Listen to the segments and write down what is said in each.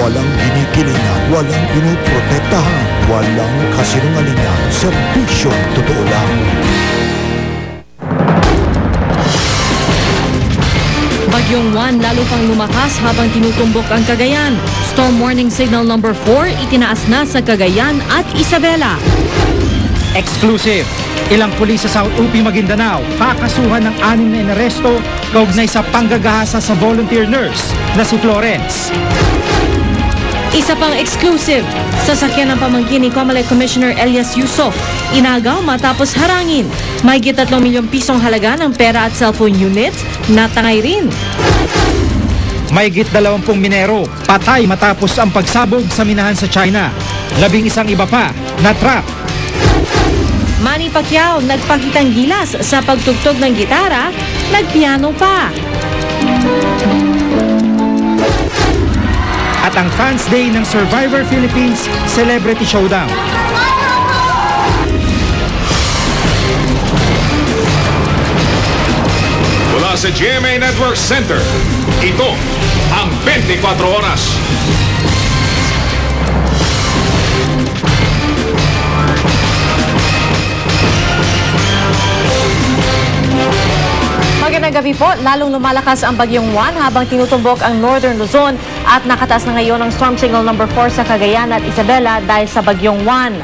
Walang ginigilingan, walang pinoprotektahan, walang kasinungalingan, serbisyong totoo lang. Bagyong Juan lalo pang lumakas habang tinutumbok ang Cagayan. Storm warning signal number 4 itinaas na sa Cagayan at Isabela. Exclusive. Ilang pulis sa South UP Maguindanao kakasuhan ng 6 na inaresto kaugnay sa panggagahasa sa volunteer nurse na si Florence. Isa pang exclusive, sasakyan ng pamangkin ni Comelec Commissioner Elias Yusof, inagaw matapos harangin. Mahigit 3 milyong pisong halaga ng pera at cellphone unit, natangay rin. Mahigit 20 minero, patay matapos ang pagsabog sa minahan sa China. 11 iba pa, na-trap. Manny Pacquiao nagpakitang gilas sa pagtugtog ng gitara, nagpiano pa. At ang Fans Day ng Survivor Philippines Celebrity Showdown. Mula sa GMA Network Center, ito ang 24 Oras. Magandang gabi po, lalong lumalakas ang Bagyong Juan habang tinutumbok ang Northern Luzon at nakataas na ngayon ang storm signal number 4 sa Cagayan at Isabela dahil sa Bagyong Juan.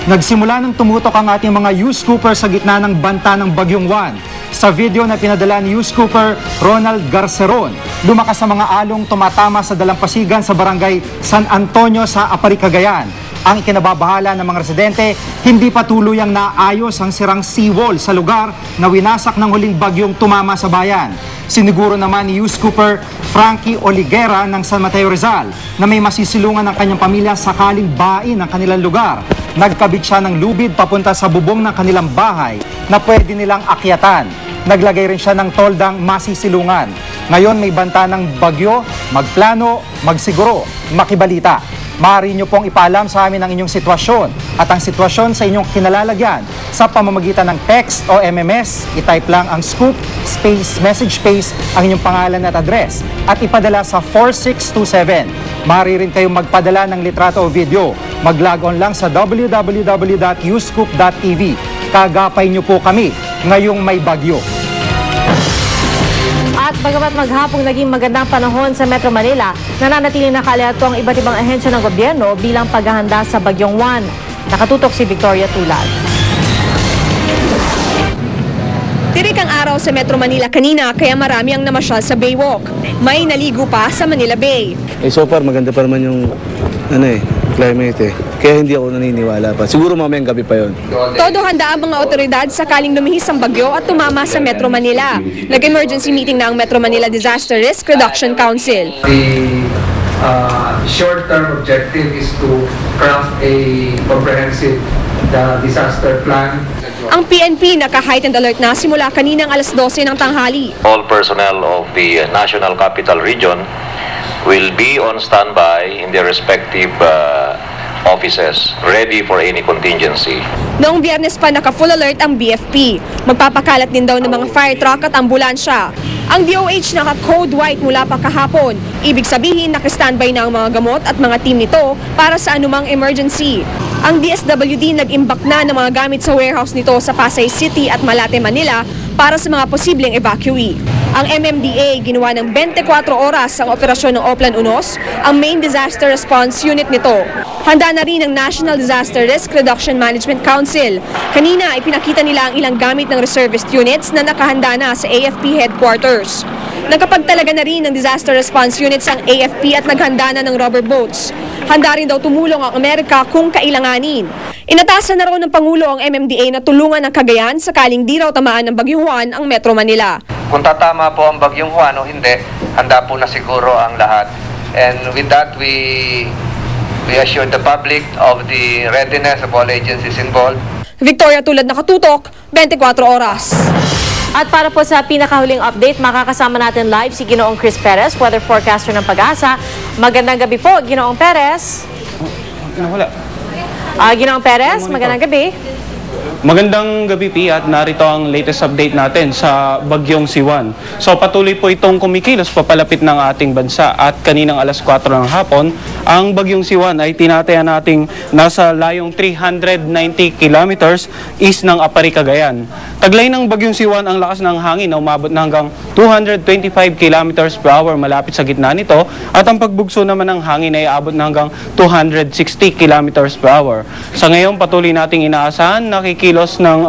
Nagsimula ng tumutok ang ating mga News Cooper sa gitna ng banta ng Bagyong Juan. Sa video na pinadala ni News Cooper Ronald Garceron, lumakas ang mga along tumatama sa dalampasigan sa barangay San Antonio sa Apari, Cagayan. Ang ikinababahala ng mga residente, hindi pa tuluyang naayos ang sirang seawall sa lugar na winasak ng huling bagyong tumama sa bayan. Siniguro naman ni News Cooper Frankie Oliguera ng San Mateo Rizal na may masisilungan ng kanyang pamilya sakaling bain ang kanilang lugar. Nagkabit siya ng lubid papunta sa bubong ng kanilang bahay na pwede nilang akyatan. Naglagay rin siya ng toldang masisilungan. Ngayon may banta ng bagyo, magplano, magsiguro, makibalita. Maaari nyo pong ipaalam sa amin ang inyong sitwasyon at ang sitwasyon sa inyong kinalalagyan sa pamamagitan ng text o MMS. I-type lang ang scoop, space, message space, ang inyong pangalan at address at ipadala sa 4627. Maaari rin kayong magpadala ng litrato o video. Mag-log on lang sa www.uscoop.tv. Kagapay nyo po kami ngayong may bagyo. At bagamat maghapong naging magandang panahon sa Metro Manila, nananatiling nakaalerto ang iba't ibang ahensya ng gobyerno bilang paghahanda sa Bagyong Juan. Nakatutok si Victoria Tulad. Tirik ang araw sa Metro Manila kanina kaya marami ang namasyal sa Baywalk. May naligo pa sa Manila Bay. So far maganda pa naman yung climate Kaya hindi ako naniniwala pa. Siguro mamayang gabi pa yon. Todo handa ang mga otoridad sakaling lumihis ang bagyo at tumama sa Metro Manila. Nag-emergency meeting na ang Metro Manila Disaster Risk Reduction Council. The short-term objective is to craft a comprehensive disaster plan. Ang PNP naka-heightened alert na simula kaninang alas 12 ng tanghali. All personnel of the National Capital Region will be on standby in their respective offices, ready for any contingency. Noong Biyernes pa naka-full alert ang BFP. Magpapakalat din daw ng mga fire truck at ambulansya. Ang DOH naka-code white mula pa kahapon. Ibig sabihin naka-standby na ang mga gamot at mga team nito para sa anumang emergency. Ang DSWD nag-imbak na ng mga gamit sa warehouse nito sa Pasay City at Malate, Manila para sa mga posibleng evacuee. Ang MMDA ginawa ng 24 oras ang operasyon ng Oplan Unos, ang main disaster response unit nito. Handa na rin ang National Disaster Risk Reduction Management Council. Kanina ay pinakita nila ang ilang gamit ng reservist units na nakahanda na sa AFP headquarters. Nagkapagtalaga na rin ng disaster response units ang AFP at naghanda na ng rubber boats. Handa rin daw tumulong ang Amerika kung kailanganin. Inatasan na raw ng Pangulo ang MMDA na tulungan ang Cagayan sakaling di raw tamaan ng Bagyong Juan ang Metro Manila. Kung tatama po ang Bagyong Juan o hindi, handa po na siguro ang lahat. And with that, we assure the public of the readiness of all agencies involved. Victoria Tulad, nakatutok, 24 oras. At para po sa pinakahuling update, makakasama natin live si Ginoong Chris Perez, weather forecaster ng Pag-asa. Magandang gabi po, Ginoong Perez. Wala. Ginoong Perez, magandang gabi. Magandang gabi, P, at narito ang latest update natin sa bagyong Siwan. So patuloy po itong kumikilos papalapit ng ating bansa at kaninang alas 4 ng hapon, ang bagyong Siwan ay tinataya nating nasa layong 390 kilometers east ng Apari, Cagayan. Taglay ng bagyong Siwan ang lakas ng hangin na umabot na hanggang 225 kilometers per hour malapit sa gitna nito at ang pagbugso naman ng hangin ay aabot na hanggang 260 kilometers per hour. Sa ngayon, patuloy nating inaasahan na kikilos ng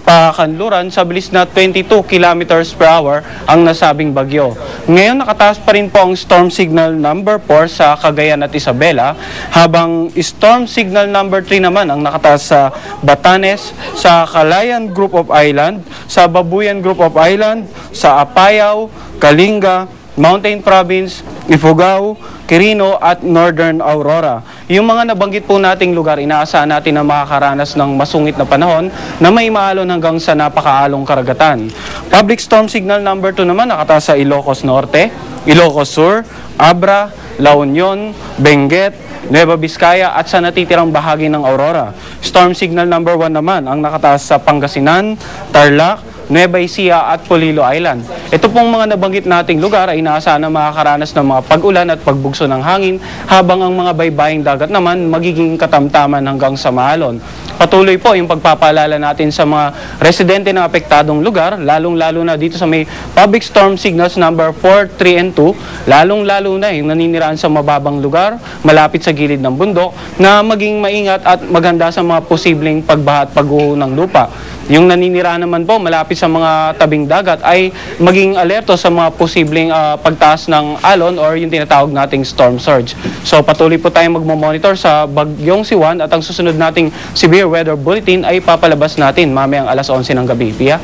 pakanluran sa bilis na 22 kilometers per hour ang nasabing bagyo. Ngayon, nakataas pa rin po ang storm signal number 4 sa Cagayan at Isabela, habang storm signal number 3 naman ang nakataas sa Batanes, sa Calayan Group of Island, sa Babuyan Group of Island, sa Apayao, Kalinga, Mountain Province, Ifugao, Quirino at Northern Aurora. Yung mga nabanggit po nating lugar, inaasahan natin na makakaranas ng masungit na panahon na may maalon hanggang sa napakaalong karagatan. Public storm signal number 2 naman nakataas sa Ilocos Norte, Ilocos Sur, Abra, La Union, Benguet, Nueva Vizcaya at sa natitirang bahagi ng Aurora. Storm signal number 1 naman ang nakataas sa Pangasinan, Tarlac, Nueva Ecija at Polillo Island. Ito pong mga nabanggit nating lugar ay inaasahan na makakaranas ng mga pag-ulan at pagbugso ng hangin, habang ang mga baybaying dagat naman magiging katamtaman hanggang sa maalon. Patuloy po yung pagpapaalala natin sa mga residente ng apektadong lugar, lalong-lalo na dito sa may public storm signals number 4, 3, and 2, lalong-lalo na yung naniniraan sa mababang lugar, malapit sa gilid ng bundok, na maging maingat at maganda sa mga posibleng pagbaha at pagguho ng lupa. Yung naniniraan naman po malapit sa mga tabing dagat ay maging alerto sa mga posibleng pagtaas ng alon or yung tinatawag nating storm surge. So patuloy po tayong magmamonitor sa bagyong Siwan at ang susunod nating severe weather bulletin ay papalabas natin mamayang alas 11 ng gabi. Pia?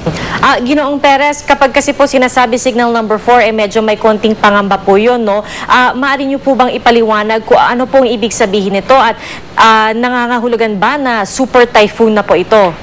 Ginoong Perez, kapag kasi po sinasabi signal number 4, medyo may konting pangamba po yun, no? Maaari nyo po bang ipaliwanag kung ano pong ibig sabihin nito at nangangahulugan ba na super typhoon na po ito?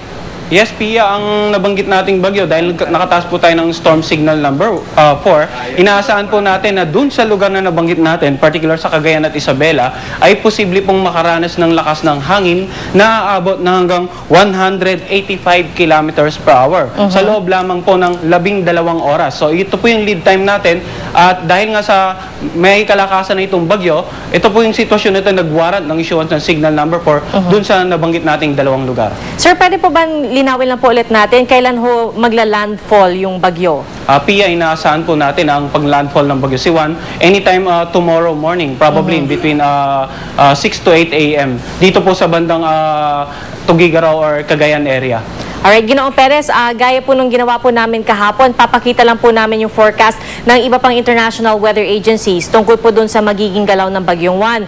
Yes, Pia, ang nabanggit nating bagyo, dahil nakataas po tayo ng storm signal number 4, inaasahan po natin na dun sa lugar na nabanggit natin, particular sa Cagayan at Isabela, ay posible pong makaranas ng lakas ng hangin na aabot na hanggang 185 kilometers per hour sa loob lamang po ng 12 oras. So ito po yung lead time natin, at dahil nga sa may kalakasan na itong bagyo, ito po yung sitwasyon nito nagwarrant ng issuance ng signal number 4 dun sa nabanggit nating dalawang lugar. Sir, pwede po ba linawin lang po ulit natin, kailan ho magla-landfall yung bagyo? Pia, inaasahan po natin ang pag-landfall ng bagyo Siwan anytime tomorrow morning, probably in between 6 to 8 a.m. Dito po sa bandang Tugigaraw or Cagayan area. Alright, Ginoong Perez, gaya po nung ginawa po namin kahapon, papakita lang po namin yung forecast ng iba pang international weather agencies tungkol po dun sa magiging galaw ng Bagyong Juan.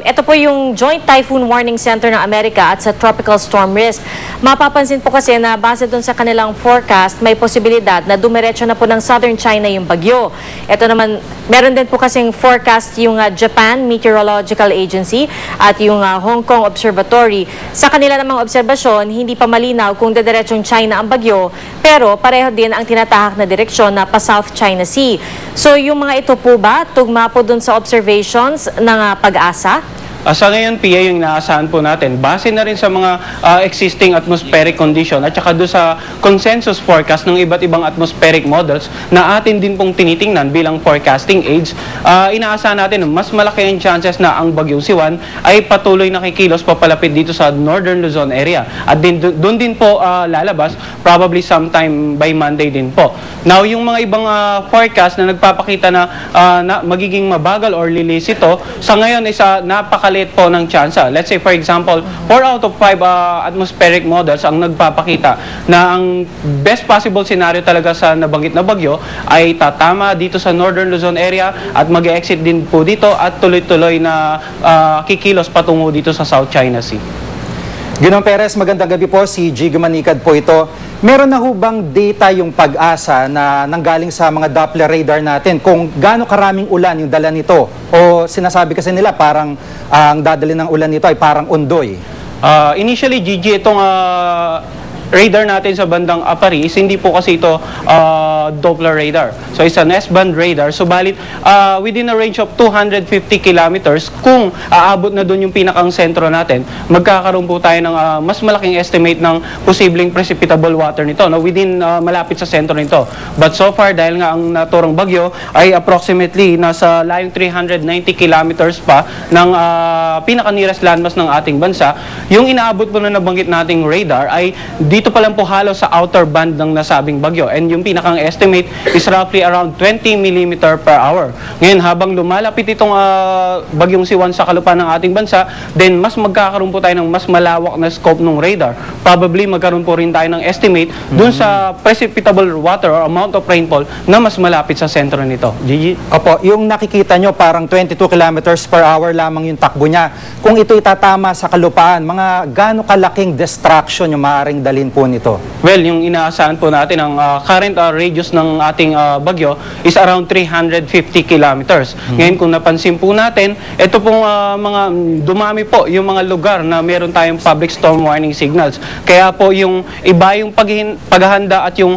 Ito po yung Joint Typhoon Warning Center ng Amerika at sa Tropical Storm Risk. Mapapansin po kasi na base dun sa kanilang forecast, may posibilidad na dumiretso na po ng Southern China yung bagyo. Ito naman, meron din po kasing forecast yung Japan Meteorological Agency at yung Hong Kong Observatory. Sa kanila namang obserbasyon, hindi pa malinaw kung diretsong China ang bagyo, pero pareho din ang tinatahak na direksyon na pa-South China Sea. So yung mga ito po ba, tugma po dun sa observations ng Pag-asa? Sa ngayon, Pia, yung inaasahan po natin, base na rin sa mga existing atmospheric condition at saka doon sa consensus forecast ng iba't ibang atmospheric models na atin din pong tinitingnan bilang forecasting aids, inaasahan natin mas malaki ang chances na ang Bagyong Siwan ay patuloy na kikilos papalapit dito sa Northern Luzon area. At doon din po lalabas, probably sometime by Monday din po. Now, yung mga ibang forecast na nagpapakita na magiging mabagal or lilis ito, sa ngayon is napakaliit po ng tsansa. Let's say, for example, 4 out of 5 atmospheric models ang nagpapakita na ang best possible scenario talaga sa nabanggit na bagyo ay tatama dito sa Northern Luzon area at mag-exit din po dito at tuloy-tuloy na kikilos patungo dito sa South China Sea. Ginoong Perez, magandang gabi po. Si Jig Manikad po ito. Meron na ho bang data yung Pag-asa na nanggaling sa mga Doppler radar natin kung gaano karaming ulan yung dala nito? O sinasabi kasi nila parang ang dadali ng ulan nito ay parang undoy? Initially, Gigi, itong radar natin sa bandang Aparis, hindi po kasi ito Doppler radar. So it's an S-band radar. So balit within a range of 250 kilometers, kung aabot na doon yung pinakang sentro natin, magkakaroon po tayo ng mas malaking estimate ng posibleng precipitable water nito, no, within malapit sa sentro nito. But so far, dahil nga ang naturang bagyo ay approximately nasa layong 390 kilometers pa ng pinaka-nearest landmass ng ating bansa, yung inaabot po na nabanggit nating radar ay dito pa lang po halos sa outer band ng nasabing bagyo. And yung pinakang estimate is roughly around 20 mm per hour. Ngayon, habang lumalapit itong bagyong Siwan sa kalupaan ng ating bansa, then mas magkakaroon po tayo ng mas malawak na scope ng radar. Probably magkaroon po rin tayo ng estimate dun sa precipitable water or amount of rainfall na mas malapit sa sentro nito. Gigi? Opo, yung nakikita nyo parang 22 kilometers per hour lamang yung takbo niya. Kung ito itatama sa kalupaan, mga gaano kalaking destruction yung maaaring dalhin po nito? Well, yung inaasahan po natin, ang current radius ng ating bagyo is around 350 kilometers. Ngayon, kung napansin po natin, ito pong mga dumami po yung mga lugar na meron tayong public storm warning signals. Kaya po yung iba yung paghahanda at yung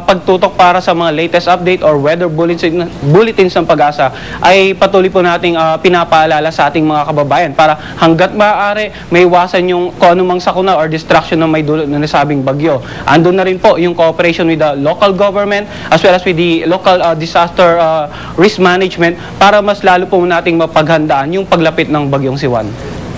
pagtutok para sa mga latest update or weather bulletins ng Pag-asa ay patuloy po nating pinapaalala sa ating mga kababayan para hanggat maaari may iwasan yung kung anumang sakuna or distraction na may dulot na nasabing bagyo. Andun na rin po yung cooperation with the local government as well as with the local disaster risk management para mas lalo po nating mapaghandaan yung paglapit ng bagyong Siwan.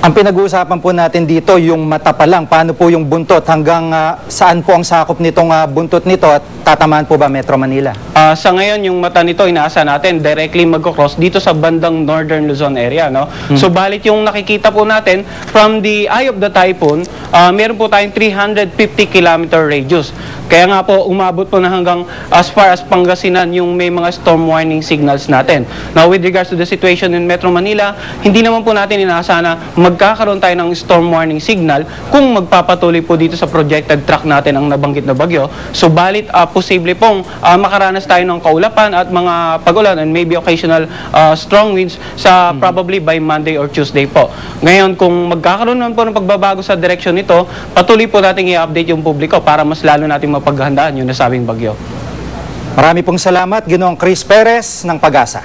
Ang pinag-uusapan po natin dito, yung mata pa lang, paano po yung buntot, hanggang saan po ang sakop nitong buntot nito at tatamaan po ba Metro Manila? Sa ngayon, yung mata nito, inaasa natin, directly mag-cross dito sa bandang Northern Luzon area. No? So, balit yung nakikita po natin, from the eye of the typhoon, meron po tayong 350 kilometer radius. Kaya nga po, umabot po na hanggang as far as Pangasinan yung may mga storm warning signals natin. Now, with regards to the situation in Metro Manila, hindi naman po natin inaasa na magkakaroon tayo ng storm warning signal kung magpapatuloy po dito sa projected track natin ang nabanggit na bagyo. So, balit posible pong makaranas tayo ng kaulapan at mga pag-ulan and maybe occasional strong winds sa probably by Monday or Tuesday po. Ngayon, kung magkakaroon naman po ng pagbabago sa direksyon nito, patuloy po natin i-update yung publiko para mas lalo natin mapaghandaan yung nasabing bagyo. Marami pong salamat, Ginoong Chris Perez ng Pag-asa.